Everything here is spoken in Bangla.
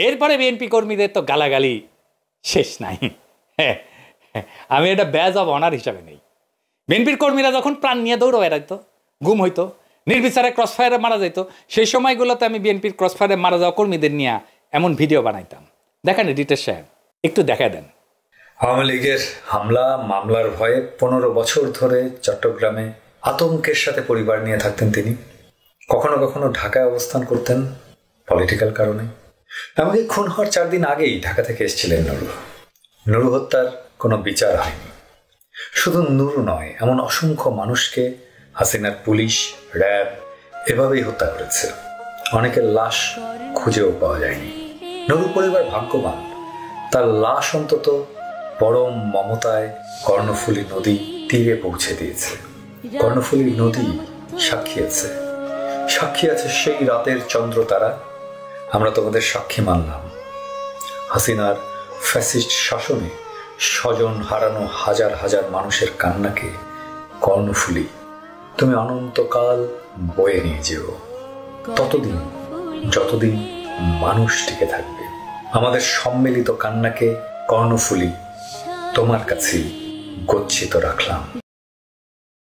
এরপরে বিএনপি কর্মীদের তো গালাগালি শেষ নাই। আমি এটা ব্যাজ অব অনার হিসাবে নেই। বিএনপির কর্মীরা যখন প্রাণ নিয়ে দৌড়ো বেড়াইতো, গুম হইতো, নির্বিচারে ক্রসফায়ারে মারা যাইতো, সেই সময়গুলোতে আমি বিএনপির ক্রসফায়ারে মারা যাওয়া কর্মীদের নিয়ে এমন ভিডিও বানাইতাম। দেখেন এডিটর সাহেব, একটু দেখা দেন। আওয়ামী লীগের হামলা মামলার ভয়ে 15 বছর ধরে চট্টগ্রামে আতঙ্কের সাথে পরিবার নিয়ে থাকতেন তিনি। কখনো কখনো ঢাকায় অবস্থান করতেন পলিটিক্যাল কারণে। এমনকি খুন হওয়ার 4 দিন আগেই ঢাকা থেকে এসেছিলেন নুরু। নুরু হত্যার কোনো বিচার হয়নি। শুধু নুরু নয়, এমন অসংখ্য মানুষকে হাসিনার পুলিশ, র্যাব এভাবেই হত্যা করেছে। অনেকের লাশ খুঁজেও পাওয়া যায়নি। নুরু পরিবার ভাগ্যবান, তার লাশ অন্তত পরম মমতায় কর্ণফুলী নদী তীরে পৌঁছে দিয়েছে। কর্ণফুলী নদী সাক্ষী আছে সেই রাতের চন্দ্র তারা। আমরা তোমাদের সাক্ষী মানলাম। হাসিনার ফ্যাসিস্ট শাসনে স্বজন হারানো হাজার হাজার মানুষের কান্নাকে কর্ণফুলী তুমি অনন্তকাল বয়ে নিয়ে যেও, ততদিন যতদিন মানুষ টিকে থাকবে। আমাদের সম্মিলিত কান্নাকে কর্ণফুলী তোমার কাছেই গচ্ছিত রাখলাম।